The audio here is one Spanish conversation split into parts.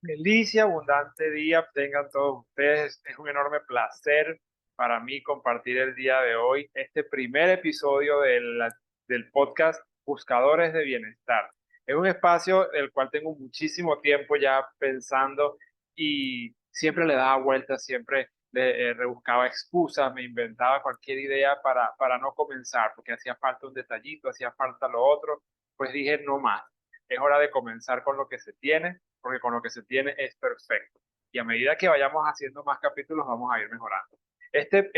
Feliz y abundante día tengan todos ustedes. Es un enorme placer para mí compartir el día de hoy este primer episodio del podcast Buscadores de Bienestar. Es un espacio del cual tengo muchísimo tiempo ya pensando y siempre le daba vueltas, siempre le rebuscaba excusas, me inventaba cualquier idea para no comenzar, porque hacía falta un detallito, hacía falta lo otro. Pues dije, no más, es hora de comenzar con lo que se tiene porque con lo que se tiene es perfecto. Y a medida que vayamos haciendo más capítulos, vamos a ir mejorando. Este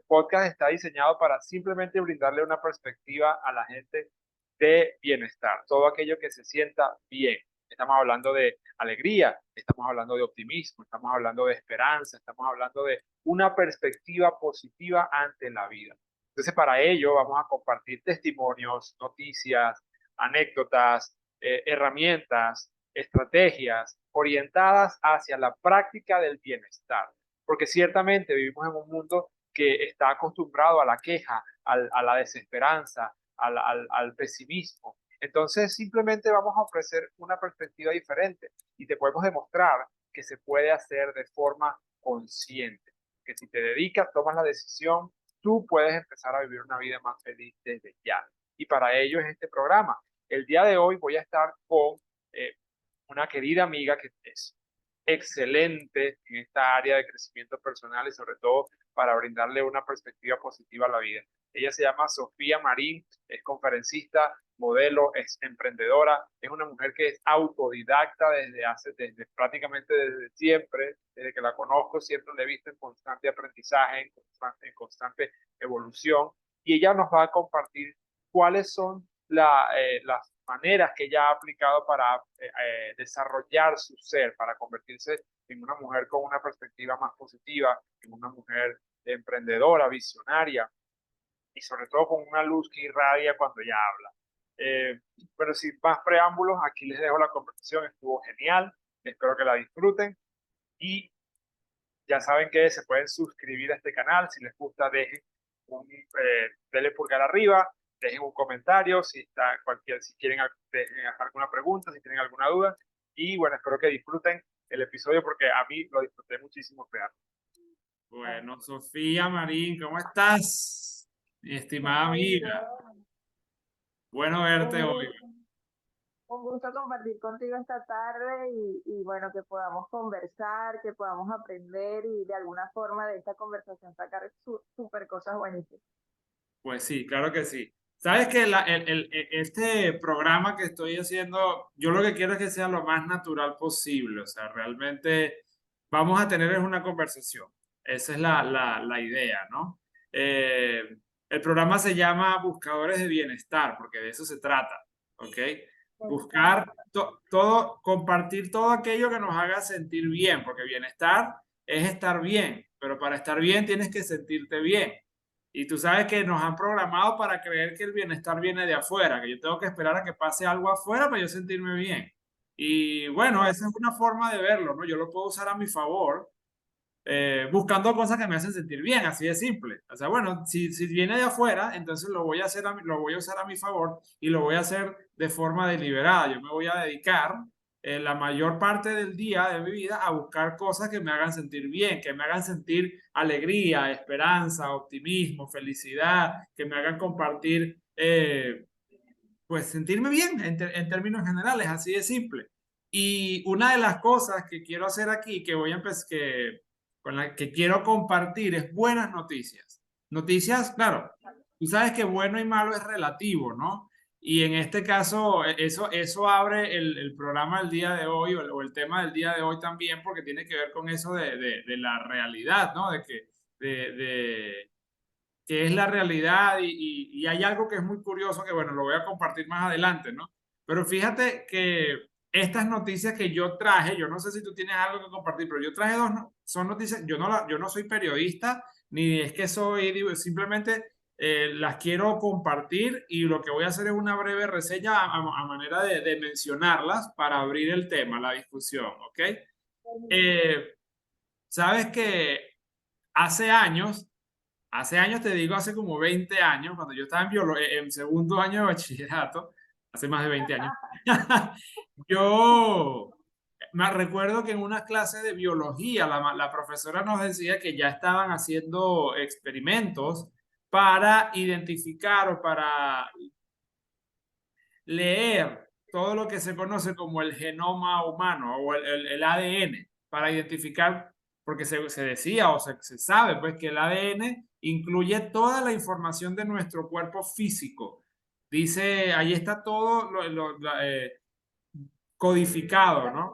podcast está diseñado para simplemente brindarle una perspectiva a la gente de bienestar, todo aquello que se sienta bien. Estamos hablando de alegría, estamos hablando de optimismo, estamos hablando de esperanza, estamos hablando de una perspectiva positiva ante la vida. Entonces, para ello vamos a compartir testimonios, noticias, anécdotas, herramientas, estrategias orientadas hacia la práctica del bienestar, porque ciertamente vivimos en un mundo que está acostumbrado a la queja, a la desesperanza, al pesimismo. Entonces simplemente vamos a ofrecer una perspectiva diferente y te podemos demostrar que se puede hacer de forma consciente, que si te dedicas, tomas la decisión, tú puedes empezar a vivir una vida más feliz desde ya. Y para ello es este programa. El día de hoy voy a estar con eh, una querida amiga que es excelente en esta área de crecimiento personal y sobre todo para brindarle una perspectiva positiva a la vida. Ella se llama Sofía Marín, es conferencista, modelo, es emprendedora, es una mujer que es autodidacta desde prácticamente desde siempre, desde que la conozco, siempre la he visto en constante aprendizaje, en constante evolución, y ella nos va a compartir cuáles son las maneras que ella ha aplicado para desarrollar su ser, para convertirse en una mujer con una perspectiva más positiva, en una mujer emprendedora, visionaria y sobre todo con una luz que irradia cuando ella habla. Eh, pero sin más preámbulos, aquí les dejo la conversación, estuvo genial, espero que la disfruten y ya saben que se pueden suscribir a este canal, si les gusta dejen denle pulgar arriba, dejen un comentario si quieren dejen alguna pregunta, si tienen alguna duda. Y bueno, espero que disfruten el episodio porque a mí lo disfruté muchísimo crear. Bueno, Sofía Marín, ¿cómo estás? Mi estimada Muy amiga, bien. bueno verte Un hoy. gusto, un gusto compartir contigo esta tarde y bueno, que podamos conversar, que podamos aprender y de alguna forma de esta conversación sacar súper cosas buenísimas. Pues sí, claro que sí. Sabes que este programa que estoy haciendo, yo lo que quiero es que sea lo más natural posible. O sea, realmente vamos a tener es una conversación. Esa es la idea, ¿no? Eh, el programa se llama Buscadores de Bienestar, porque de eso se trata, ¿ok? Me Buscar encanta. todo, compartir todo aquello que nos haga sentir bien, porque bienestar es estar bien, pero para estar bien tienes que sentirte bien. Y tú sabes que nos han programado para creer que el bienestar viene de afuera, que yo tengo que esperar a que pase algo afuera para yo sentirme bien. Y bueno, esa es una forma de verlo, ¿no? Yo lo puedo usar a mi favor, buscando cosas que me hacen sentir bien, así de simple. O sea, bueno, si viene de afuera, entonces lo voy a hacer lo voy a usar a mi favor y lo voy a hacer de forma deliberada. Yo me voy a dedicar la mayor parte del día de mi vida a buscar cosas que me hagan sentir bien, que me hagan sentir alegría, esperanza, optimismo, felicidad, que me hagan compartir, pues sentirme bien en términos generales, así de simple. Y una de las cosas que quiero hacer aquí, que voy a empezar, con la que quiero compartir es buenas noticias. Noticias, claro, tú sabes que bueno y malo es relativo, ¿no? Y en este caso, eso abre el programa del día de hoy o el tema del día de hoy también, porque tiene que ver con eso de la realidad, ¿no? De que es la realidad y hay algo que es muy curioso que, bueno, lo voy a compartir más adelante, ¿no? Pero fíjate que estas noticias que yo traje, yo no sé si tú tienes algo que compartir, pero yo traje dos, son noticias, yo no soy periodista, ni es que soy, digo, simplemente las quiero compartir y lo que voy a hacer es una breve reseña a manera de mencionarlas para abrir el tema, la discusión, ¿ok? Eh, Sabes que hace años Hace años, te digo, hace como 20 años, cuando yo estaba en segundo año de bachillerato, hace más de 20 años, yo, Me recuerdo que en unas clases de biología la profesora nos decía que ya estaban haciendo experimentos para identificar o para leer todo lo que se conoce como el genoma humano o el ADN, para identificar, porque se decía o se sabe pues que el ADN incluye toda la información de nuestro cuerpo físico. Dice, ahí está todo codificado, ¿no?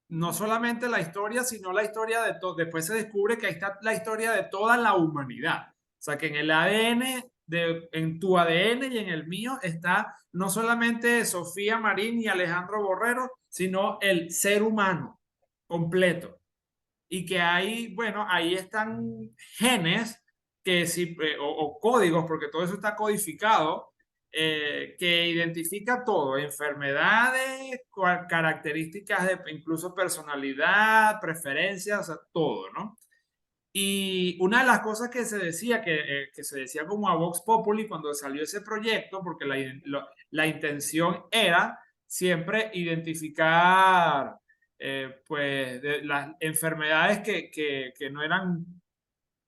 No solamente la historia, sino la historia de todo. Después se descubre que ahí está la historia de toda la humanidad. O sea, que en el ADN, en tu ADN y en el mío está no solamente Sofía Marín y Alejandro Borrero, sino el ser humano completo. Y que ahí, bueno, ahí están genes que sí, o códigos, porque todo eso está codificado, que identifica todo, enfermedades, características de incluso personalidad, preferencias, o sea, todo, ¿no? Y una de las cosas que se decía, que se decía como a Vox Populi cuando salió ese proyecto, porque la intención era siempre identificar pues las enfermedades que no eran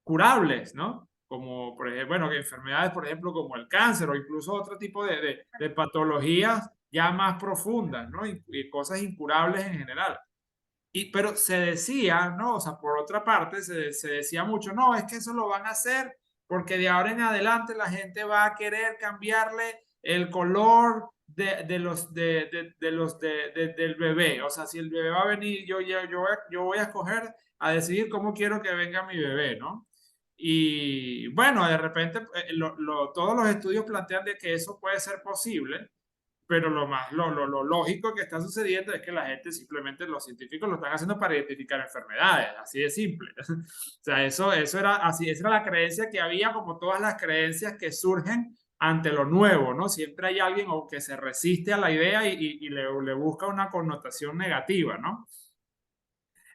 curables, ¿no? Como, por ejemplo, bueno, que enfermedades, por ejemplo, como el cáncer o incluso otro tipo de patologías ya más profundas, ¿no? Y cosas incurables en general. Pero se decía, ¿no? O sea, por otra parte, se decía mucho, no, es que eso lo van a hacer porque de ahora en adelante la gente va a querer cambiarle el color del bebé. O sea, si el bebé va a venir, yo voy a escoger a decidir cómo quiero que venga mi bebé, ¿no? Y bueno, de repente todos los estudios plantean de que eso puede ser posible, pero lo lógico que está sucediendo es que la gente simplemente, los científicos lo están haciendo para identificar enfermedades, así de simple. O sea, eso era así, esa era la creencia que había, como todas las creencias que surgen ante lo nuevo, ¿no? Siempre hay alguien o que se resiste a la idea y le busca una connotación negativa, ¿no?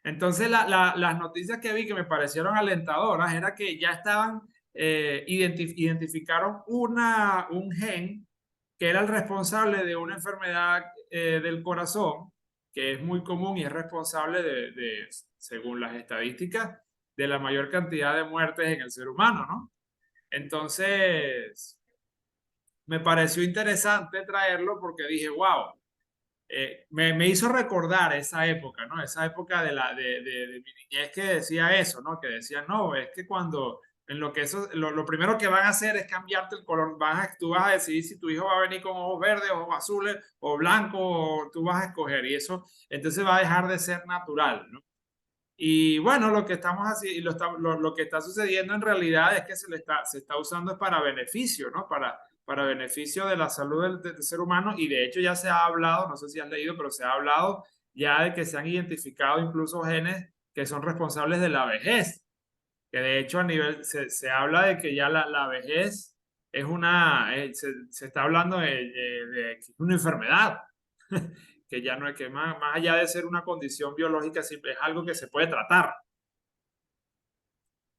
Entonces, las noticias que vi que me parecieron alentadoras era que ya estaban, identificaron un gen que era el responsable de una enfermedad del corazón, que es muy común y es responsable según las estadísticas, de la mayor cantidad de muertes en el ser humano, ¿no? Entonces, me pareció interesante traerlo porque dije, wow, me hizo recordar esa época, ¿no? Esa época de mi niñez que decía eso, ¿no? Que decía, no, es que cuando, en lo que eso, lo primero que van a hacer es cambiarte el color, tú vas a decidir si tu hijo va a venir con ojos verdes, ojos azules, o blanco, o tú vas a escoger, y eso, entonces va a dejar de ser natural, ¿no? Y bueno, lo que estamos haciendo, lo que está sucediendo en realidad es que se está usando para beneficio, ¿no? Para beneficio de la salud del ser humano. Y de hecho ya se ha hablado, no sé si has leído, pero se ha hablado ya de que se han identificado incluso genes que son responsables de la vejez. Que de hecho a nivel, se habla de que ya la vejez es se está hablando de una enfermedad. Que ya no es que más allá de ser una condición biológica, es algo que se puede tratar.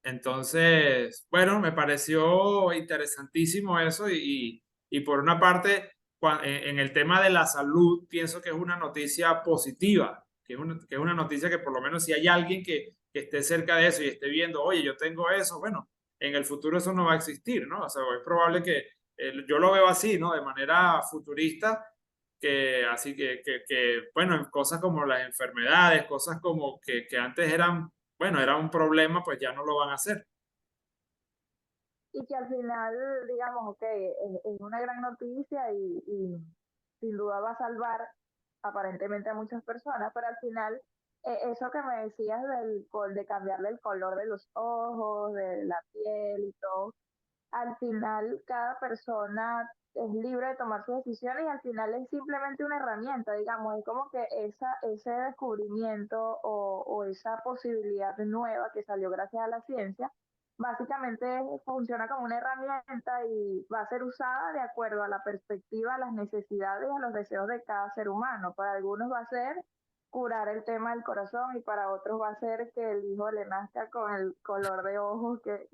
Entonces, bueno, me pareció interesantísimo eso y por una parte, en el tema de la salud, pienso que es una noticia positiva, que es una noticia que por lo menos si hay alguien que esté cerca de eso y esté viendo, oye, yo tengo eso, bueno, en el futuro eso no va a existir, ¿no? O sea, es probable que yo lo veo así, ¿no? De manera futurista, que así bueno, en cosas como las enfermedades, cosas como que antes eran, bueno, era un problema, pues ya no lo van a hacer. Y que al final, digamos, ok, es una gran noticia y sin duda va a salvar aparentemente a muchas personas, pero al final, eso que me decías de cambiarle el color de los ojos, de la piel y todo, al final cada persona es libre de tomar sus decisiones y al final es simplemente una herramienta, digamos, es como que ese descubrimiento o esa posibilidad nueva que salió gracias a la ciencia, básicamente funciona como una herramienta y va a ser usada de acuerdo a la perspectiva, a las necesidades, a los deseos de cada ser humano. Para algunos va a ser curar el tema del corazón y para otros va a ser que el hijo le nazca con el color de ojos que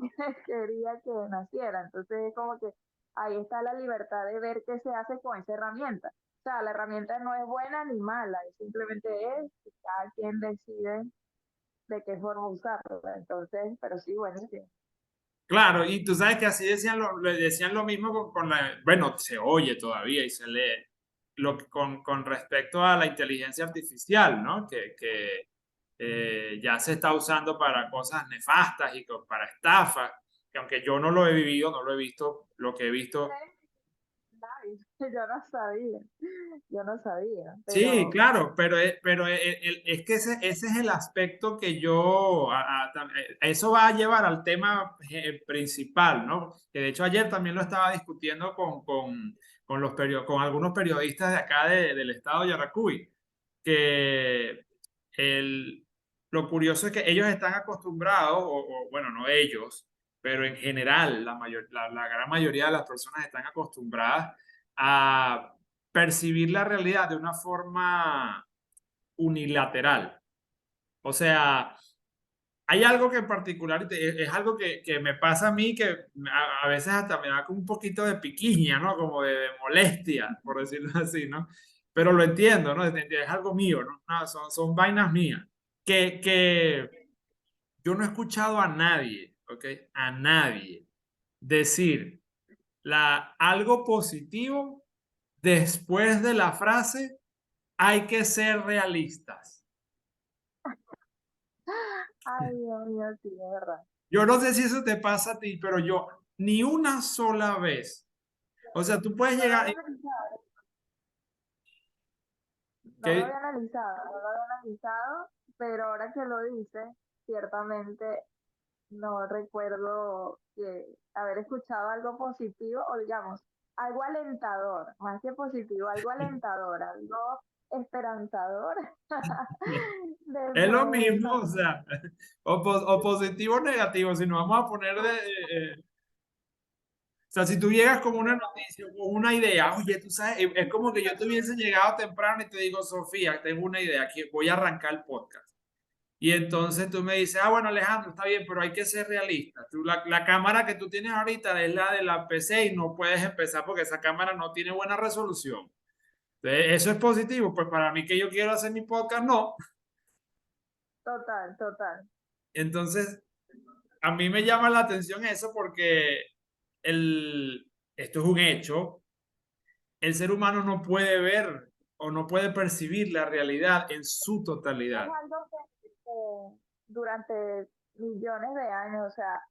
quería que naciera. Entonces es como que ahí está la libertad de ver qué se hace con esa herramienta. O sea, la herramienta no es buena ni mala, simplemente es que cada quien decide de qué forma usarla. Entonces, pero sí, bueno, sí. Claro, y tú sabes que así decían le decían lo mismo con la, bueno, se oye todavía y se lee, con respecto a la inteligencia artificial, ¿no? Que ya se está usando para cosas nefastas y para estafas, que aunque yo no lo he vivido, no lo he visto, lo que he visto. Nice. Yo no sabía, yo no sabía, Sí, pero claro, pero es que ese es el aspecto que yo, eso va a llevar al tema principal, ¿no? Que de hecho ayer también lo estaba discutiendo con algunos periodistas de acá del estado de Yaracuy, que el, lo curioso es que ellos están acostumbrados, bueno, no ellos, pero en general la gran mayoría de las personas están acostumbradas a percibir la realidad de una forma unilateral. O sea, hay algo que en particular es algo que me pasa a mí que a veces hasta me da como un poquito de piquiña, ¿no? Como de molestia, por decirlo así, ¿no? Pero lo entiendo, ¿no? Es algo mío, ¿no? No, son vainas mías. Que yo no he escuchado a nadie, ¿ok? A nadie decir algo positivo después de la frase hay que ser realistas. ay, Dios mío, sí, es verdad. Yo no sé si eso te pasa a ti, pero yo ni una sola vez. O sea, tú puedes No lo llegar había analizado, no lo que había analizado, no lo había analizado, pero ahora que lo dices, ciertamente no recuerdo que haber escuchado algo positivo o digamos, algo alentador, más que positivo, algo alentador, algo esperanzador es lo después de mismo, esa o frase. sea, o positivo o negativo, si nos vamos a poner o sea, si tú llegas con una noticia o con una idea, oye, tú sabes, es como que yo te hubiese llegado temprano y te digo, Sofía, tengo una idea, que voy a arrancar el podcast. Y entonces tú me dices, ah, bueno, Alejandro, está bien, pero hay que ser realista. La cámara que tú tienes ahorita es la de la PC y no puedes empezar porque esa cámara no tiene buena resolución. Entonces, eso es positivo. Pues para mí que yo quiero hacer mi podcast, no. Total, total. Entonces, a mí me llama la atención eso porque esto es un hecho. El ser humano no puede ver o no puede percibir la realidad en su Es totalidad. algo que durante millones de años, o sea,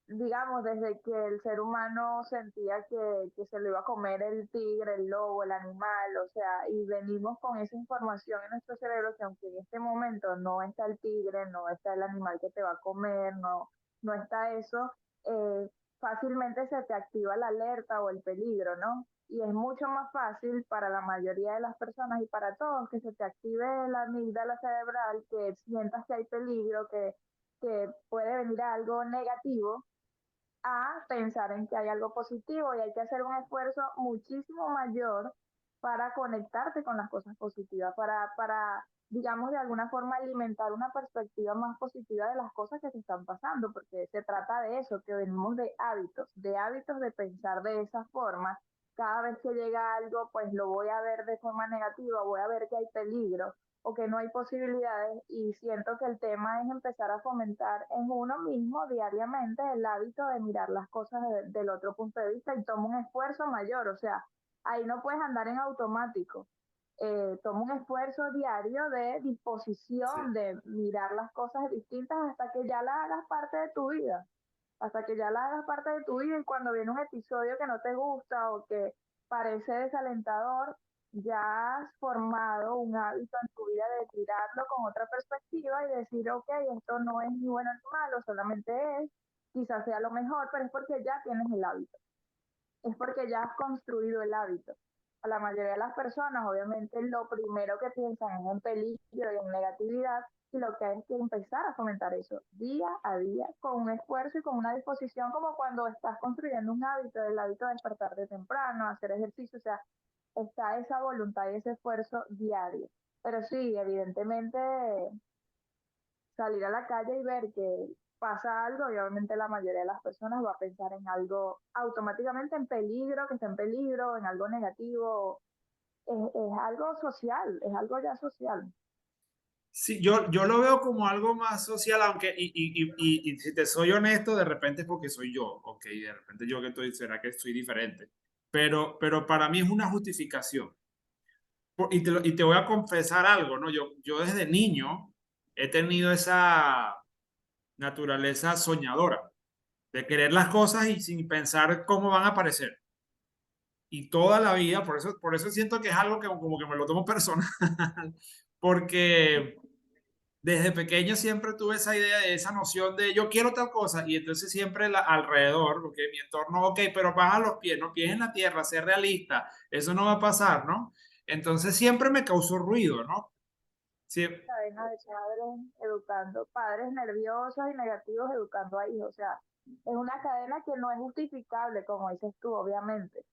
digamos, desde que el ser humano sentía que se lo iba a comer el tigre, el lobo, el animal, o sea, y venimos con esa información en nuestro cerebro que aunque en este momento no está el tigre, no está el animal que te va a comer, no está eso, eh, fácilmente se te activa la alerta o el peligro, ¿no? Y es mucho más fácil para la mayoría de las personas y para todos que se te active la amígdala cerebral, que sientas que hay peligro, que puede venir algo negativo a pensar en que hay algo positivo y hay que hacer un esfuerzo muchísimo mayor para conectarte con las cosas positivas, digamos, de alguna forma alimentar una perspectiva más positiva de las cosas que se están pasando, porque se trata de eso, que venimos de hábitos de pensar de esa forma. Cada vez que llega algo, pues lo voy a ver de forma negativa, voy a ver que hay peligro o que no hay posibilidades y siento que el tema es empezar a fomentar en uno mismo diariamente el hábito de mirar las cosas del otro punto de vista y toma un esfuerzo mayor, o sea, ahí no puedes andar en automático. Toma un esfuerzo diario de Sí. disposición de mirar las cosas distintas hasta que ya la hagas parte de tu vida, hasta que ya la hagas parte de tu vida y cuando viene un episodio que no te gusta o que parece desalentador, ya has formado un hábito en tu vida de mirarlo con otra perspectiva y decir, ok, esto no es ni bueno ni malo, solamente es, quizás sea lo mejor, pero es porque ya tienes el hábito, es porque ya has construido el hábito. A la mayoría de las personas, obviamente, lo primero que piensan es en peligro y en negatividad, y lo que hay que empezar a fomentar eso día a día, con un esfuerzo y con una disposición, como cuando estás construyendo un hábito, el hábito de despertarte temprano, hacer ejercicio, o sea, está esa voluntad y ese esfuerzo diario. Pero sí, evidentemente, salir a la calle y ver que pasa algo y obviamente la mayoría de las personas va a pensar en algo automáticamente en peligro, que está en peligro, en algo negativo es algo social, es algo ya social. Sí, yo lo veo como algo más social, aunque, y si te soy honesto, de repente es porque soy yo, ok, de repente yo que estoy, será que estoy diferente, pero para mí es una justificación. Y te voy a confesar algo, ¿no? Yo desde niño he tenido esa naturaleza soñadora, de querer las cosas y sin pensar cómo van a aparecer. Y toda la vida, por eso siento que es algo que como que me lo tomo personal, porque desde pequeño siempre tuve esa idea, esa noción de yo quiero tal cosa y entonces siempre alrededor, porque mi entorno, ok, pero baja los pies, no pies en la tierra, ser realista, eso no va a pasar, ¿no? Entonces siempre me causó ruido, ¿no? Sí, Cadena de padres educando, padres nerviosos y negativos educando a hijos. O sea, es una cadena que no es justificable, como dices tú, obviamente.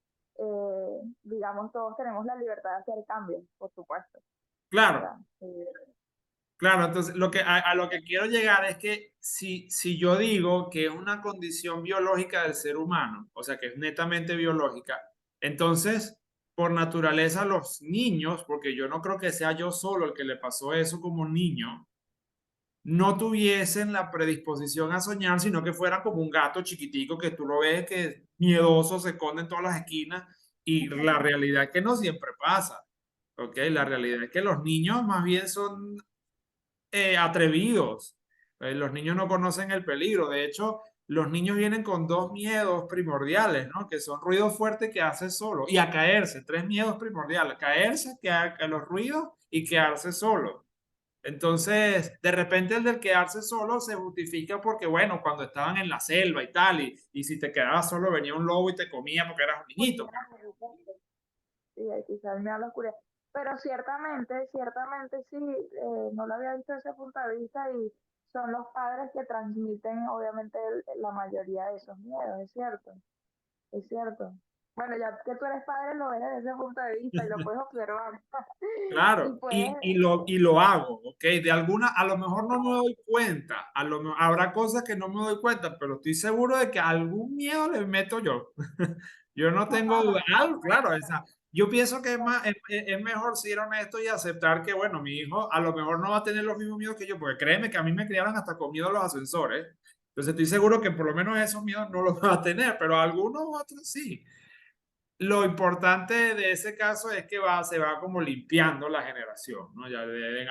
Digamos, todos tenemos la libertad de hacer cambios, por supuesto, claro, ¿verdad? claro, entonces a lo que quiero llegar es que si yo digo que es una condición biológica del ser humano, o sea, que es netamente biológica, entonces, por naturaleza, los niños, porque yo no creo que sea yo solo el que le pasó eso como niño, no tuviesen la predisposición a soñar, sino que fueran como un gato chiquitico que tú lo ves que es miedoso, se esconde en todas las esquinas, y la realidad es que no siempre pasa. ¿Ok? La realidad es que los niños más bien son atrevidos. Los niños no conocen el peligro. De hecho, los niños vienen con dos miedos primordiales, ¿no? Que son ruidos fuertes que hace solo y a caerse. Tres miedos primordiales: caerse, a los ruidos y quedarse solo. Entonces, de repente el del quedarse solo se justifica porque, bueno, cuando estaban en la selva y tal, y si te quedabas solo venía un lobo y te comía porque eras un Porque niñito. era muy diferente. Sí, quizás me da la oscuridad. Pero ciertamente sí, no lo había visto desde ese punto de vista y son los padres que transmiten obviamente la mayoría de esos miedos, es cierto. Es cierto. Bueno, ya que tú eres padre, lo ves desde ese punto de vista y lo puedes observar. Y Claro, puedes, y lo hago, ¿ok? De alguna, a lo mejor no me doy cuenta, habrá cosas que no me doy cuenta, pero estoy seguro de que algún miedo le meto yo. Yo no tengo duda. Algo, claro, yo pienso que es mejor ser honesto y aceptar que, bueno, mi hijo a lo mejor no va a tener los mismos miedos que yo, porque créeme que a mí me criaron hasta con miedo a los ascensores. Entonces estoy seguro que por lo menos esos miedos no los va a tener, pero algunos otros sí. Lo importante de ese caso es que se va como limpiando la generación, ¿no? Ya en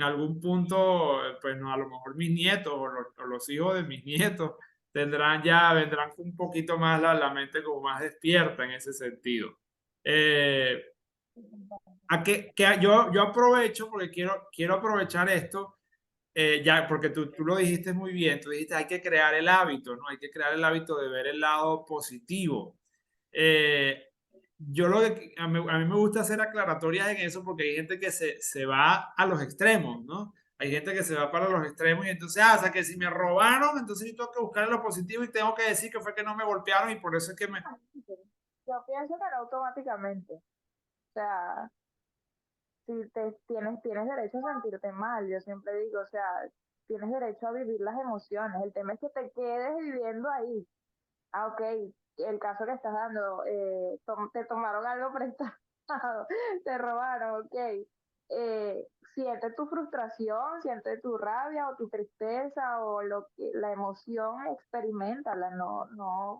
algún punto, pues no, a lo mejor mis nietos o los hijos de mis nietos vendrán con un poquito más la mente como más despierta en ese sentido. Eh, yo aprovecho porque quiero aprovechar esto, ya, porque tú lo dijiste muy bien, tú dijiste hay que crear el hábito, ¿no? Hay que crear el hábito de ver el lado positivo. Eh, a mí me gusta hacer aclaratorias en eso porque hay gente que se va a los extremos, ¿no? Hay gente que se va para los extremos y entonces, o sea, que si me robaron, entonces yo tengo que buscar lo positivo y tengo que decir que fue que no me golpearon y por eso es que me... yo pienso que no automáticamente. O sea, si tienes derecho a sentirte mal, yo siempre digo, o sea, tienes derecho a vivir las emociones. El tema es que te quedes viviendo ahí. Ah, ok, el caso que estás dando, te tomaron algo prestado, te robaron, ok. Siente tu frustración, siente tu rabia o tu tristeza o la emoción, experimentala, no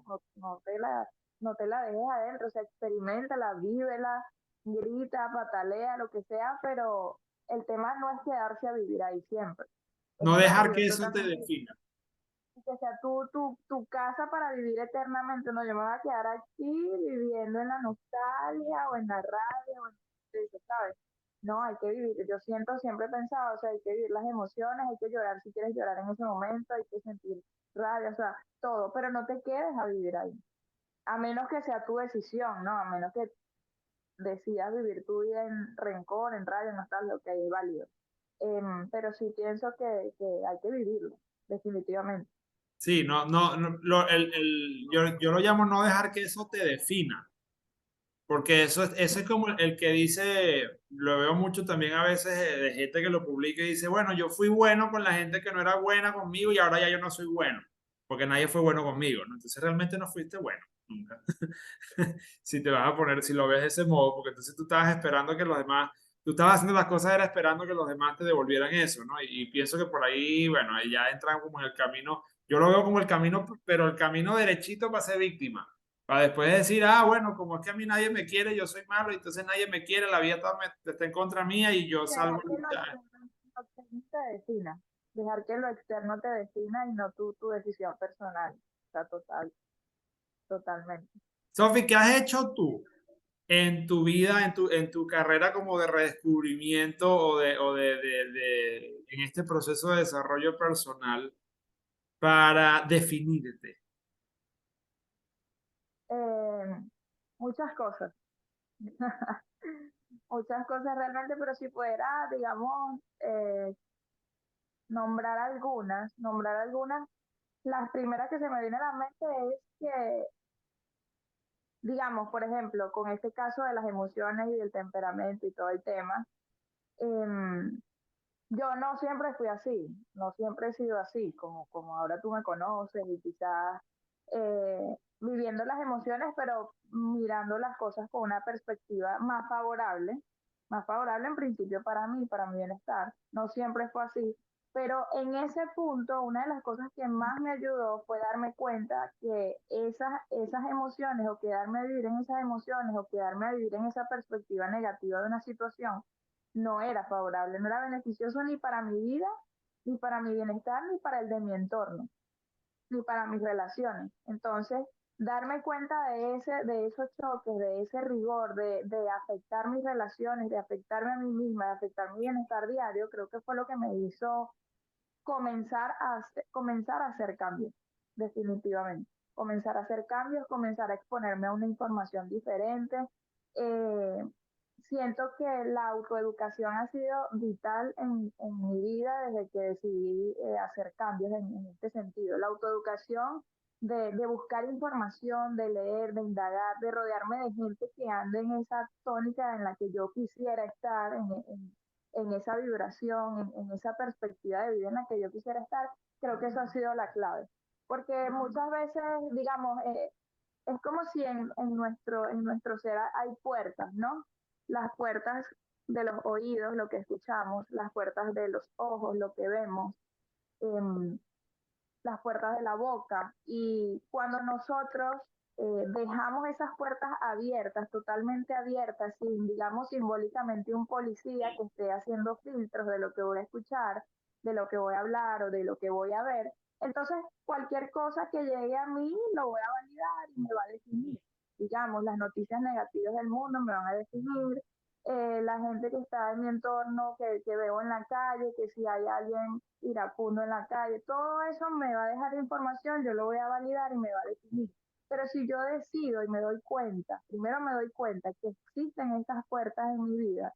te la dejes adentro, o sea, experimentala, vívela, grita, patalea, lo que sea, pero el tema no es quedarse a vivir ahí siempre. Es No dejar que maravilloso eso te también defina. que sea tu casa para vivir eternamente. No, yo me voy a quedar aquí viviendo en la nostalgia o en la rabia o en eso, ¿sabes? No, hay que vivir. Yo siento, siempre he pensado, o sea, hay que vivir las emociones, hay que llorar si quieres llorar en ese momento, hay que sentir rabia, o sea, todo, pero no te quedes a vivir ahí. A menos que sea tu decisión, ¿no? A menos que decidas vivir tu vida en rencor, en rabia, en nostalgia, ok, es válido. Pero sí pienso que hay que vivirlo, definitivamente. Sí, no, yo lo llamo no dejar que eso te defina. Porque eso es como el que dice, lo veo mucho también a veces de gente que lo publica y dice, bueno, yo fui bueno con la gente que no era buena conmigo y ahora ya yo no soy bueno, porque nadie fue bueno conmigo, ¿no? Entonces realmente no fuiste bueno. nunca. Si te vas a poner, si lo ves de ese modo, porque entonces tú estabas esperando que los demás, tú estabas haciendo las cosas, era esperando que los demás te devolvieran eso, ¿no? Y pienso que por ahí, bueno, ahí ya entran como en el camino, yo lo veo como el camino, pero el camino derechito para ser víctima. Para después decir, ah, bueno, como es que a mí nadie me quiere, yo soy malo, y entonces nadie me quiere, la vida está en contra mía y yo salgo Dejar a que lo luchar. externo te defina, dejar que lo externo te defina y no tu decisión personal. O sea, totalmente. Sofi, ¿qué has hecho tú en tu vida, en tu carrera como de redescubrimiento en este proceso de desarrollo personal para definirte? Eh, Muchas cosas, muchas cosas realmente, pero si fuera, digamos, nombrar algunas, las primeras que se me viene a la mente es que, digamos, por ejemplo, con este caso de las emociones y del temperamento y todo el tema, em, yo no siempre fui así, no siempre he sido así, como ahora tú me conoces y quizás viviendo las emociones, pero mirando las cosas con una perspectiva más favorable en principio para mi bienestar. No siempre fue así, pero en ese punto, una de las cosas que más me ayudó fue darme cuenta que esas emociones o quedarme a vivir en esas emociones o quedarme a vivir en esa perspectiva negativa de una situación no era favorable, no era beneficioso ni para mi vida, ni para mi bienestar, ni para el de mi entorno, ni para mis relaciones. Entonces, darme cuenta de esos choques, de ese rigor, de afectar mis relaciones, de afectarme a mí misma, de afectar mi bienestar diario, creo que fue lo que me hizo comenzar a hacer cambios, definitivamente. Comenzar a hacer cambios, comenzar a exponerme a una información diferente. Eh, Siento que la autoeducación ha sido vital en mi vida desde que decidí hacer cambios en este sentido. La autoeducación de buscar información, de leer, de indagar, de rodearme de gente que ande en esa tónica en la que yo quisiera estar, en esa vibración, en esa perspectiva de vida en la que yo quisiera estar, creo que eso ha sido la clave. Porque muchas veces, digamos, es como si en nuestro ser hay puertas, ¿no? Las puertas de los oídos, lo que escuchamos, las puertas de los ojos, lo que vemos, eh, las puertas de la boca. Y cuando nosotros dejamos esas puertas abiertas, totalmente abiertas, sin, digamos, simbólicamente un policía que esté haciendo filtros de lo que voy a escuchar, de lo que voy a hablar o de lo que voy a ver, entonces cualquier cosa que llegue a mí lo voy a validar y me va a definir. Digamos, las noticias negativas del mundo me van a definir, la gente que está en mi entorno, que veo en la calle, que si hay alguien iracundo en la calle, todo eso me va a dejar información, yo lo voy a validar y me va a definir. Pero si yo decido y me doy cuenta, primero me doy cuenta que existen estas puertas en mi vida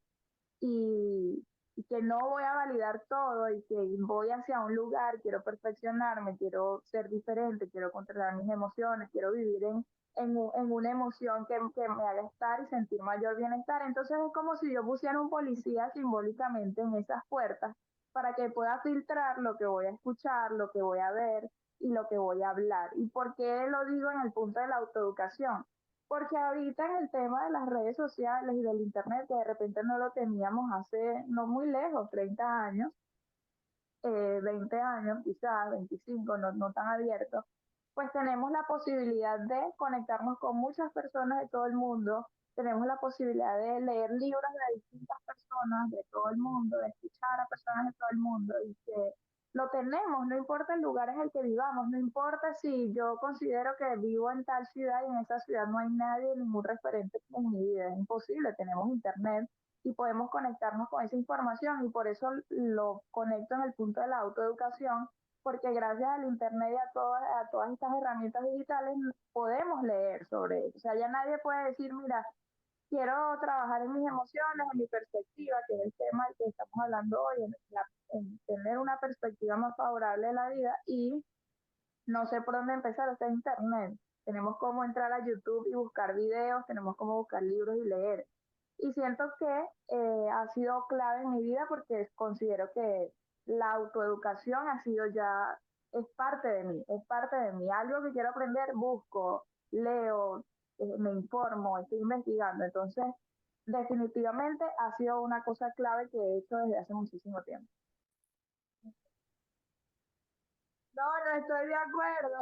y que no voy a validar todo y que voy hacia un lugar, quiero perfeccionarme, quiero ser diferente, quiero controlar mis emociones, quiero vivir en una emoción que me haga estar y sentir mayor bienestar. Entonces es como si yo pusiera un policía simbólicamente en esas puertas para que pueda filtrar lo que voy a escuchar, lo que voy a ver y lo que voy a hablar. ¿Y por qué lo digo en el punto de la autoeducación? Porque ahorita en el tema de las redes sociales y del internet, que de repente no lo teníamos hace no muy lejos, 30 años, 20 años, quizás 25, no tan abierto, pues tenemos la posibilidad de conectarnos con muchas personas de todo el mundo, tenemos la posibilidad de leer libros de distintas personas de todo el mundo, de escuchar a personas de todo el mundo y que lo tenemos, no importa el lugar en el que vivamos, no importa si yo considero que vivo en tal ciudad y en esa ciudad no hay nadie, ningún referente en mi vida, es imposible, tenemos internet y podemos conectarnos con esa información y por eso lo conecto en el punto de la autoeducación, porque gracias al internet y a todas estas herramientas digitales podemos leer sobre eso. O sea, ya nadie puede decir, mira, quiero trabajar en mis emociones, en mi perspectiva, que es el tema del que estamos hablando hoy, en tener una perspectiva más favorable de la vida y no sé por dónde empezar, está internet. Tenemos cómo entrar a YouTube y buscar videos, tenemos cómo buscar libros y leer. Y siento que ha sido clave en mi vida porque considero que la autoeducación ha sido ya, es parte de mí, algo que quiero aprender, busco. leo, me informo, estoy investigando. Entonces, definitivamente ha sido una cosa clave que he hecho desde hace muchísimo tiempo. No, no estoy de acuerdo.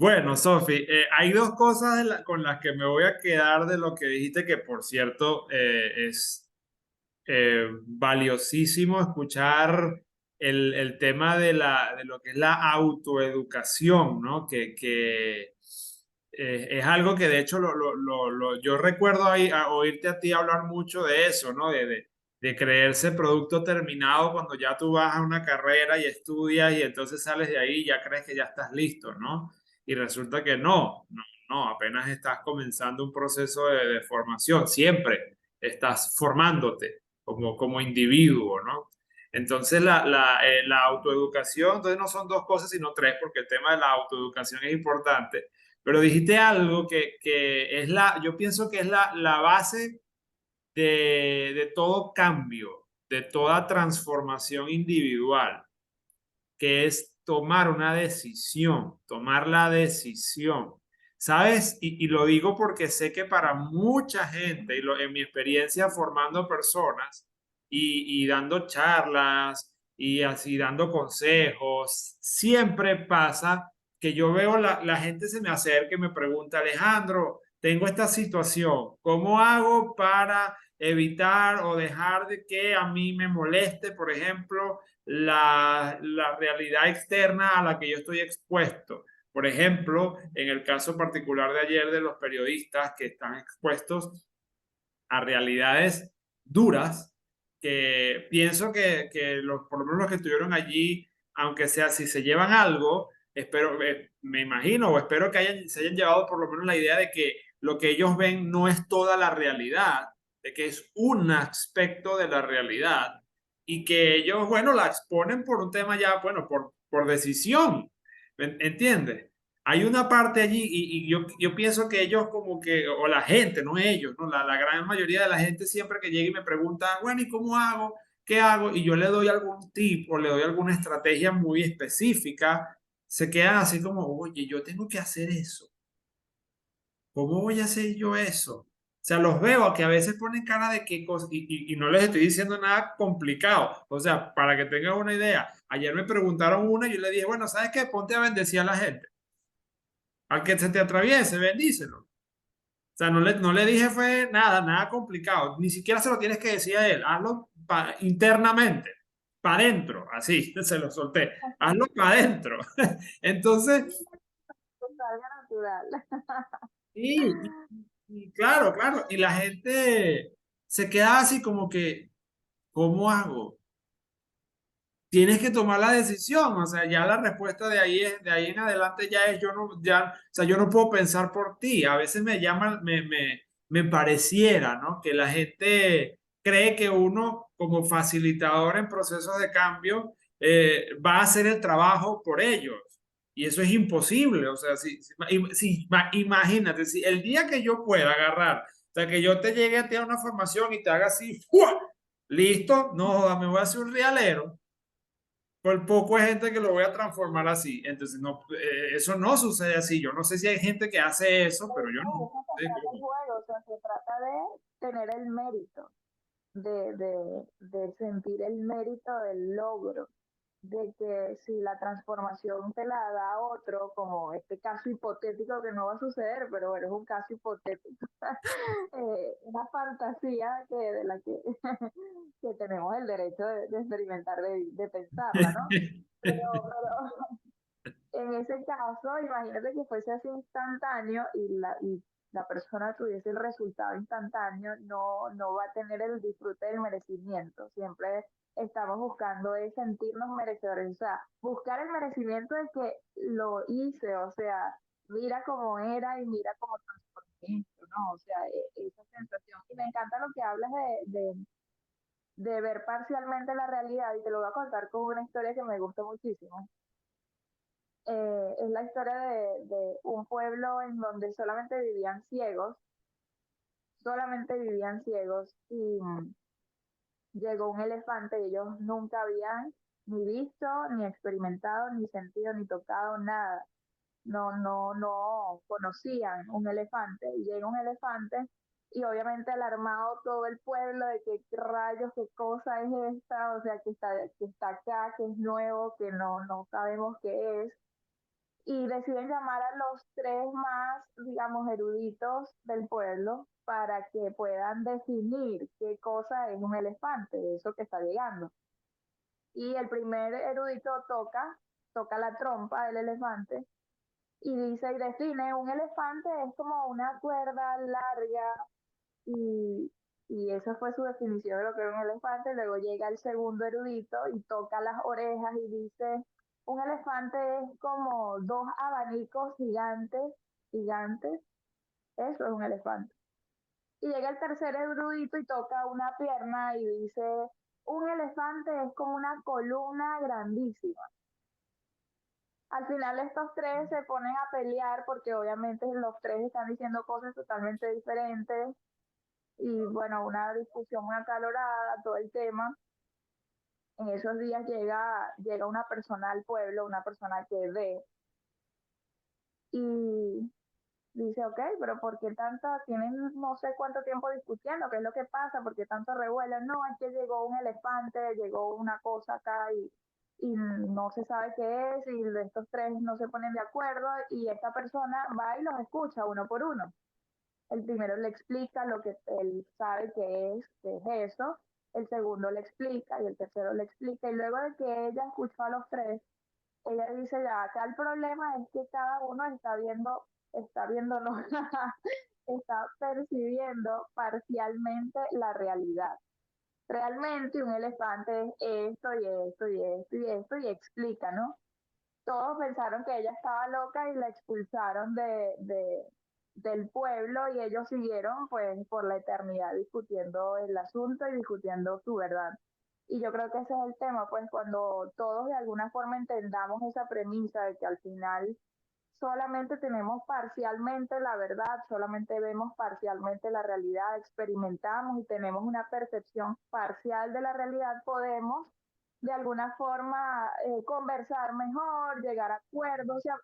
Bueno, Sofi, hay dos cosas con las que me voy a quedar de lo que dijiste, que por cierto es valiosísimo escuchar el tema de lo que es la autoeducación, ¿no? Que es algo que de hecho yo recuerdo ahí, a oírte a ti hablar mucho de eso, ¿no? De creerse producto terminado cuando ya tú vas a una carrera y estudias y entonces sales de ahí y ya crees que ya estás listo, ¿no? Y resulta que no, apenas estás comenzando un proceso de formación, siempre estás formándote como individuo, ¿no? Entonces la autoeducación, entonces no son dos cosas, sino tres, porque el tema de la autoeducación es importante. Pero dijiste algo que es yo pienso que es la base de todo cambio, de toda transformación individual, que es tomar una decisión, tomar la decisión. ¿Sabes? Y lo digo porque sé que para mucha gente, en mi experiencia formando personas y dando charlas y así dando consejos, siempre pasa que yo veo la gente se me acerca y me pregunta, Alejandro, tengo esta situación, ¿cómo hago para evitar o dejar de que a mí me moleste, por ejemplo, la realidad externa a la que yo estoy expuesto? Por ejemplo, en el caso particular de ayer de los periodistas que están expuestos a realidades duras, que pienso que por lo menos los que estuvieron allí, aunque sea si se llevan algo, espero, me imagino o espero que se hayan llevado por lo menos la idea de que lo que ellos ven no es toda la realidad, de que es un aspecto de la realidad y que ellos, bueno, la exponen por un tema ya, bueno, por decisión, ¿entiendes? Hay una parte allí y yo pienso que ellos como que, o la gente, no ellos, ¿no? La gran mayoría de la gente siempre que llega y me pregunta, bueno, ¿y cómo hago? ¿Qué hago? Y yo le doy algún tip o le doy alguna estrategia muy específica, se quedan así como, oye, yo tengo que hacer eso. ¿Cómo voy a hacer yo eso? O sea, los veo que a veces ponen cara de qué cosa y no les estoy diciendo nada complicado. O sea, para que tengan una idea, ayer me preguntaron una y yo le dije, bueno, ¿sabes qué? Ponte a bendecir a la gente. Al que se te atraviese, bendícelo. O sea, no le dije fue nada complicado. Ni siquiera se lo tienes que decir a él. Hazlo internamente, para adentro. Así, se lo solté. Hazlo para adentro. Entonces, Que salga natural. sí, y claro. Y la gente se queda así como que, ¿cómo hago? Tienes que tomar la decisión, o sea, ya la respuesta de ahí es, de ahí en adelante ya es, yo no, ya, o sea, yo no puedo pensar por ti. A veces me llaman, me pareciera, ¿no? Que la gente cree que uno, como facilitador en procesos de cambio, va a hacer el trabajo por ellos. Y eso es imposible, o sea, imagínate, si el día que yo pueda agarrar, o sea, que yo te llegue a ti a una formación y te haga así, ¡fua! Listo, no, me voy a hacer un realero. Por poco hay gente que lo voy a transformar así. Entonces, no, eso no sucede así. Yo no sé si hay gente que hace eso, pero yo no. No, eso se Sí, trata el juego, o sea, se trata de tener el mérito, de sentir el mérito del logro, de que si la transformación te la da otro, como este caso hipotético que no va a suceder, pero bueno, es un caso hipotético, una fantasía de la que, que tenemos el derecho de experimentar, de pensarla, ¿no? Pero en ese caso, imagínate que fuese así instantáneo y la persona tuviese el resultado instantáneo, no va a tener el disfrute del merecimiento. Siempre estamos buscando es sentirnos merecedores, o sea, buscar el merecimiento de que lo hice, o sea, mira cómo era y mira cómo transformé esto, ¿no? O sea, esa sensación. Y me encanta lo que hablas de ver parcialmente la realidad y te lo voy a contar con una historia que me gusta muchísimo. Es la historia de un pueblo en donde solamente vivían ciegos y llegó un elefante, ellos nunca habían ni visto, ni experimentado, ni sentido, ni tocado, nada. No conocían un elefante. Y llega un elefante y obviamente alarmado todo el pueblo de que qué rayos, qué cosa es esta, o sea, que está acá, que es nuevo, que no sabemos qué es. Y deciden llamar a los tres más, digamos, eruditos del pueblo para que puedan definir qué cosa es un elefante, eso que está llegando. Y el primer erudito toca la trompa del elefante y dice y define, un elefante es como una cuerda larga y, y esa fue su definición de lo que era un elefante. Luego llega el segundo erudito y toca las orejas y dice, un elefante es como dos abanicos gigantes, eso es un elefante. Y llega el tercer erudito y toca una pierna y dice, un elefante es como una columna grandísima. Al final estos tres se ponen a pelear porque obviamente los tres están diciendo cosas totalmente diferentes y bueno, una discusión muy acalorada, todo el tema. En esos días llega una persona al pueblo, una persona que ve y dice, ok, pero ¿por qué tanto? Tienen no sé cuánto tiempo discutiendo, ¿qué es lo que pasa? ¿Por qué tanto revuelo? No, es que llegó un elefante, llegó una cosa acá y no se sabe qué es y estos tres no se ponen de acuerdo y esta persona va y los escucha uno por uno. El primero le explica lo que él sabe que es eso, el segundo le explica y el tercero le explica y luego de que ella escuchó a los tres, ella dice ya, acá el problema es que cada uno no, está percibiendo parcialmente la realidad. Realmente un elefante es esto y esto y esto y esto y explica, ¿no? Todos pensaron que ella estaba loca y la expulsaron del pueblo y ellos siguieron pues por la eternidad discutiendo el asunto y discutiendo su verdad. Y yo creo que ese es el tema, pues cuando todos de alguna forma entendamos esa premisa de que al final solamente tenemos parcialmente la verdad, solamente vemos parcialmente la realidad, experimentamos y tenemos una percepción parcial de la realidad, podemos de alguna forma conversar mejor, llegar a acuerdos. O sea,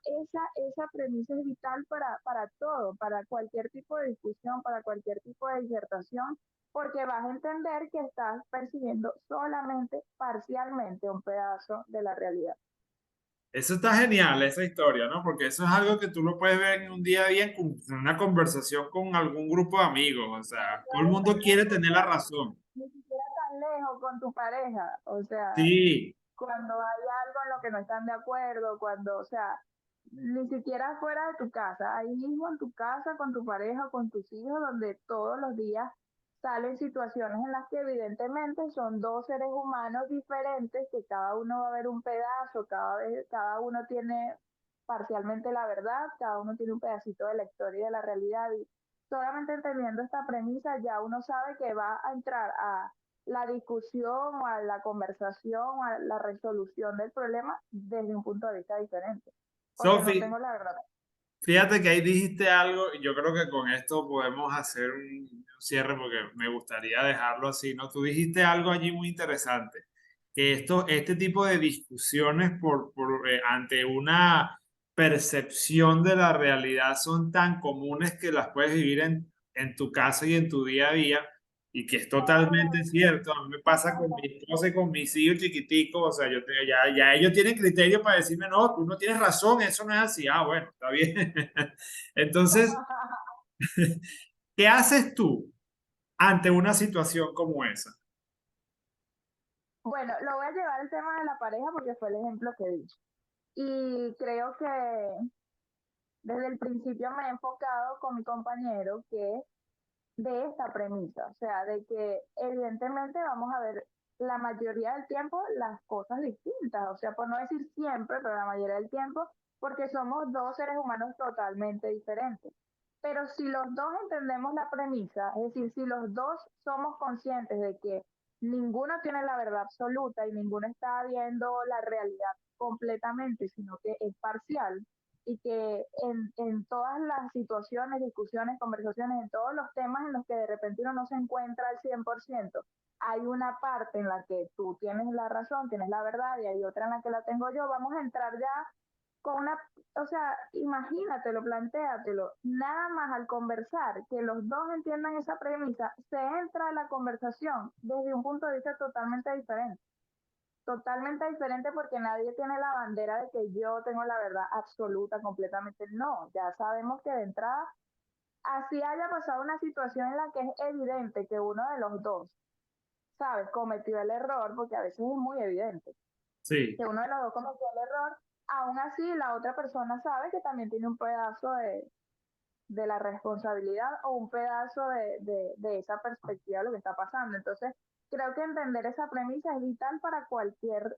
esa premisa es vital para todo, para cualquier tipo de discusión, para cualquier tipo de disertación, porque vas a entender que estás percibiendo solamente parcialmente un pedazo de la realidad. Eso está genial, esa historia, ¿no? Porque eso es algo que tú lo puedes ver en un día a día en una conversación con algún grupo de amigos. O sea, todo el mundo quiere tener la razón. Ni siquiera tan lejos con tu pareja, o sea, Sí, cuando hay algo en lo que no están de acuerdo, cuando, o sea, ni siquiera fuera de tu casa, ahí mismo en tu casa, con tu pareja, con tus hijos, donde todos los días salen situaciones en las que evidentemente son dos seres humanos diferentes, que cada uno va a ver un pedazo, cada uno tiene parcialmente la verdad, cada uno tiene un pedacito de la historia y de la realidad, y solamente entendiendo esta premisa ya uno sabe que va a entrar a la discusión o a la conversación o a la resolución del problema desde un punto de vista diferente, porque no Sofi, tengo la verdad. fíjate que ahí dijiste algo, y yo creo que con esto podemos hacer un cierre porque me gustaría dejarlo así, ¿no? Tú dijiste algo allí muy interesante, que este tipo de discusiones ante una percepción de la realidad son tan comunes que las puedes vivir en tu casa y en tu día a día, y que es totalmente cierto. A mí me pasa con mi esposa y con mis hijos chiquiticos, o sea, ya ellos tienen criterio para decirme, no, tú no tienes razón, eso no es así. Ah, bueno, está bien. Entonces, ¿qué haces tú ante una situación como esa? Bueno, lo voy a llevar al tema de la pareja porque fue el ejemplo que di. Y creo que desde el principio me he enfocado con mi compañero que de esta premisa, o sea, de que evidentemente vamos a ver la mayoría del tiempo las cosas distintas, o sea, por no decir siempre, pero la mayoría del tiempo, porque somos dos seres humanos totalmente diferentes. Pero si los dos entendemos la premisa, es decir, si los dos somos conscientes de que ninguno tiene la verdad absoluta y ninguno está viendo la realidad completamente, sino que es parcial, y que en todas las situaciones, discusiones, conversaciones, en todos los temas en los que de repente uno no se encuentra al 100%, hay una parte en la que tú tienes la razón, tienes la verdad y hay otra en la que la tengo yo. Vamos a entrar ya con una, o sea, imagínatelo, plantéatelo, nada más al conversar, que los dos entiendan esa premisa, se entra a la conversación desde un punto de vista totalmente diferente porque nadie tiene la bandera de que yo tengo la verdad absoluta, completamente no, ya sabemos que de entrada, así haya pasado una situación en la que es evidente que uno de los dos, ¿sabes?, cometió el error, porque a veces es muy evidente Sí. que uno de los dos cometió el error, aún así la otra persona sabe que también tiene un pedazo de la responsabilidad o un pedazo de esa perspectiva de lo que está pasando. Entonces, creo que entender esa premisa es vital para cualquier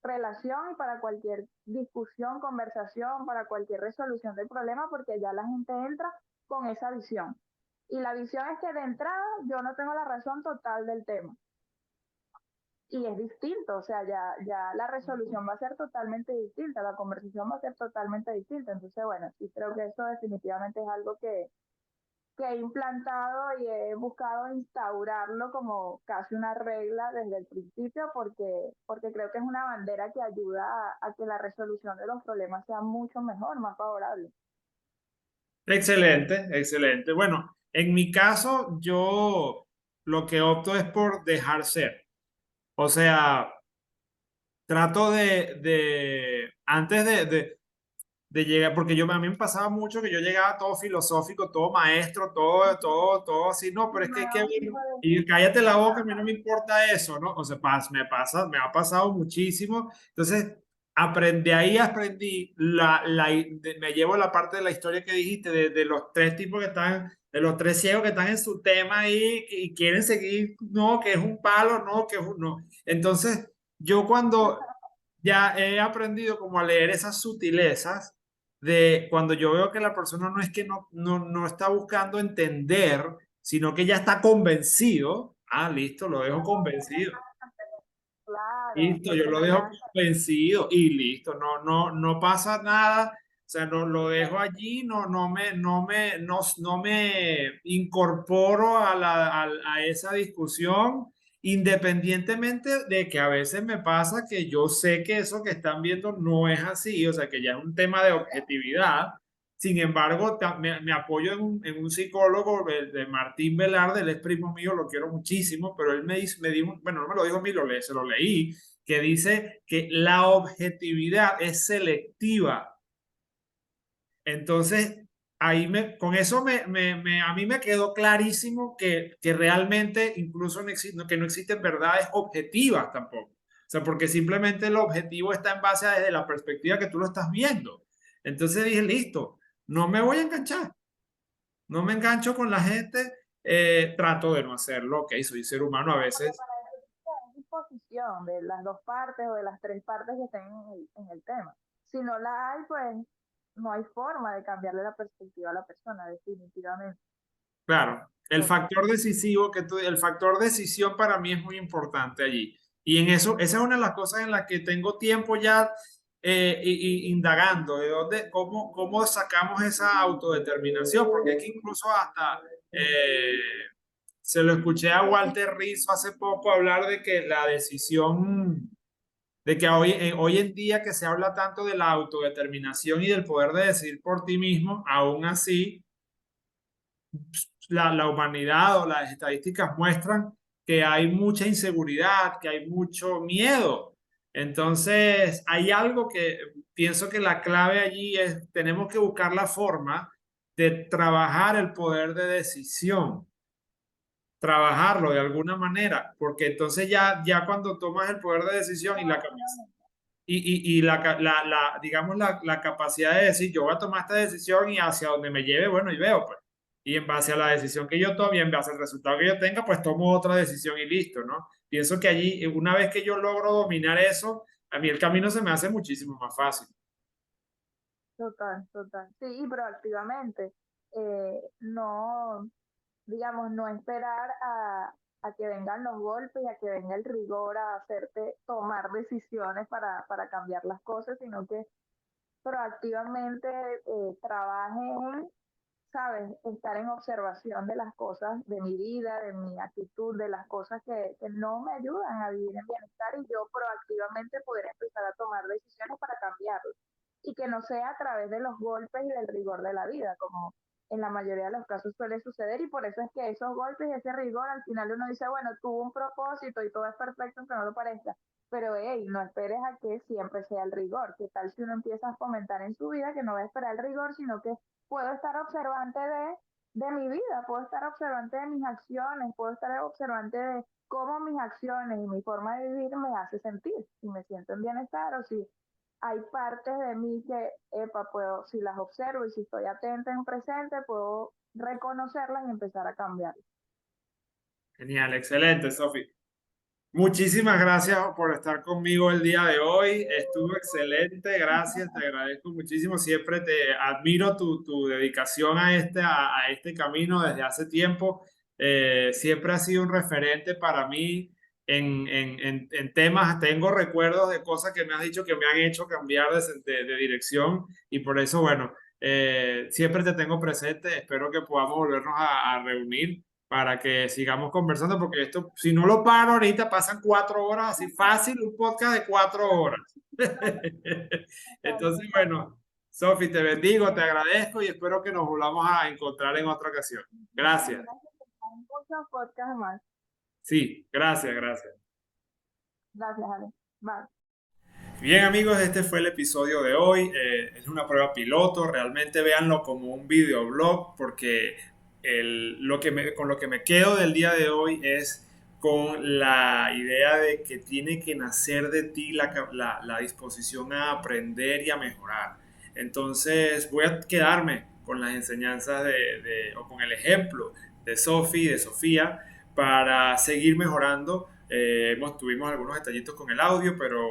relación y para cualquier discusión, conversación, para cualquier resolución del problema, porque ya la gente entra con esa visión. Y la visión es que de entrada yo no tengo la razón total del tema. Y es distinto, o sea, ya la resolución va a ser totalmente distinta, la conversación va a ser totalmente distinta. Entonces, bueno, sí creo que eso definitivamente es algo que he implantado y he buscado instaurarlo como casi una regla desde el principio, porque creo que es una bandera que ayuda a que la resolución de los problemas sea mucho mejor, más favorable. Excelente, excelente. Bueno, en mi caso, yo lo que opto es por dejar ser. O sea, trato antes de llegar, porque a mí me pasaba mucho que yo llegaba todo filosófico, todo maestro, todo así, no, pero es que hay que ver, y cállate la boca, a mí no me importa eso, ¿no? O sea, me ha pasado muchísimo. Entonces, aprendí, me llevo la parte de la historia que dijiste, de los tres tipos que están, de los tres ciegos que están en su tema ahí y quieren seguir, no, que es un palo, no, que es un, no. Entonces, yo cuando ya he aprendido como a leer esas sutilezas de cuando yo veo que la persona no es que no está buscando entender, sino que ya está convencido. Ah, listo, lo dejo convencido. Claro, Listo, yo porque lo si dejo ya convencido y listo, no pasa nada. O sea, no lo dejo allí, no me incorporo a esa discusión, independientemente de que a veces me pasa que yo sé que eso que están viendo no es así, o sea, que ya es un tema de objetividad. Sin embargo, me apoyo en un psicólogo de Martín Velarde, él es primo mío, lo quiero muchísimo, pero él me dijo, bueno, no me lo dijo a mí, se lo leí, que dice que la objetividad es selectiva. Entonces, con eso a mí me quedó clarísimo que realmente incluso que no existen verdades objetivas tampoco. O sea, porque simplemente el objetivo está en base a desde la perspectiva que tú lo estás viendo. Entonces dije, listo, no me voy a enganchar, no me engancho con la gente, trato de no hacerlo, ok, soy ser humano a veces. para eso es disposición de las dos partes o de las tres partes que estén en el tema. Si no la hay, pues no hay forma de cambiarle la perspectiva a la persona, definitivamente. Claro, Total. el factor decisión para mí es muy importante allí. Y en eso, esa es una de las cosas en las que tengo tiempo ya indagando, de dónde, cómo sacamos esa autodeterminación, porque es que incluso hasta se lo escuché a Walter Rizzo hace poco hablar de que la decisión, de que hoy en día que se habla tanto de la autodeterminación y del poder de decidir por ti mismo, aún así la humanidad o las estadísticas muestran que hay mucha inseguridad, que hay mucho miedo. Entonces, hay algo que pienso que la clave allí es, tenemos que buscar la forma de trabajar el poder de decisión, trabajarlo de alguna manera, porque entonces ya cuando tomas el poder de decisión y la capacidad y digamos, la capacidad de decir, yo voy a tomar esta decisión y hacia donde me lleve, bueno, y veo, pues. Y en base a la decisión que yo tome y en base al resultado que yo tenga, pues tomo otra decisión y listo, ¿no? Pienso que allí, una vez que yo logro dominar eso, a mí el camino se me hace muchísimo más fácil. Total, total. Sí, y proactivamente. No, digamos, no esperar a que vengan los golpes y a que venga el rigor a hacerte tomar decisiones para cambiar las cosas, sino que proactivamente trabaje en, ¿sabes? Estar en observación de las cosas de mi vida, de mi actitud, de las cosas que no me ayudan a vivir en bienestar y yo proactivamente poder empezar a tomar decisiones para cambiarlo. Y que no sea a través de los golpes y del rigor de la vida, como en la mayoría de los casos suele suceder, y por eso es que esos golpes y ese rigor al final uno dice, bueno, tuvo un propósito y todo es perfecto aunque no lo parezca, pero hey, no esperes a que siempre sea el rigor. ¿Qué tal si uno empieza a fomentar en su vida que no va a esperar el rigor, sino que puedo estar observante de mi vida, puedo estar observante de mis acciones, puedo estar observante de cómo mis acciones y mi forma de vivir me hace sentir, si me siento en bienestar o si hay partes de mí que, puedo, si las observo y si estoy atenta en presente, puedo reconocerlas y empezar a cambiarlas. Genial, excelente, Sofi. Muchísimas gracias por estar conmigo el día de hoy. Estuvo excelente, gracias, te agradezco muchísimo. Siempre te admiro tu dedicación a este camino desde hace tiempo. Siempre has sido un referente para mí en temas. Tengo recuerdos de cosas que me has dicho que me han hecho cambiar de dirección y por eso, bueno, siempre te tengo presente. Espero que podamos volvernos a reunir para que sigamos conversando, porque esto, si no lo paro ahorita, pasan 4 horas, así fácil, un podcast de 4 horas. Entonces, bueno, Sofi, te bendigo, te agradezco y espero que nos volvamos a encontrar en otra ocasión. Gracias. Gracias por muchos podcasts más. Sí, gracias, gracias. Gracias, Ale. Bye. Bien amigos, este fue el episodio de hoy. Es una prueba piloto, realmente véanlo como un videoblog porque con lo que me quedo del día de hoy es con la idea de que tiene que nacer de ti la disposición a aprender y a mejorar. Entonces voy a quedarme con las enseñanzas o con el ejemplo de Sofi, de Sofía, para seguir mejorando. Tuvimos algunos detallitos con el audio, pero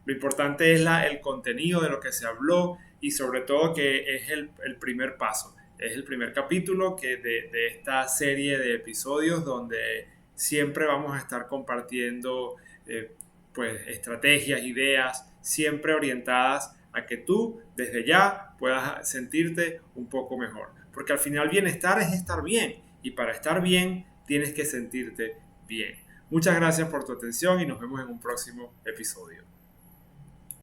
lo importante es el contenido de lo que se habló y sobre todo que es el primer paso, es el primer capítulo de esta serie de episodios donde siempre vamos a estar compartiendo pues, estrategias, ideas, siempre orientadas a que tú desde ya puedas sentirte un poco mejor. Porque al final bienestar es estar bien y para estar bien tienes que sentirte bien. Muchas gracias por tu atención y nos vemos en un próximo episodio.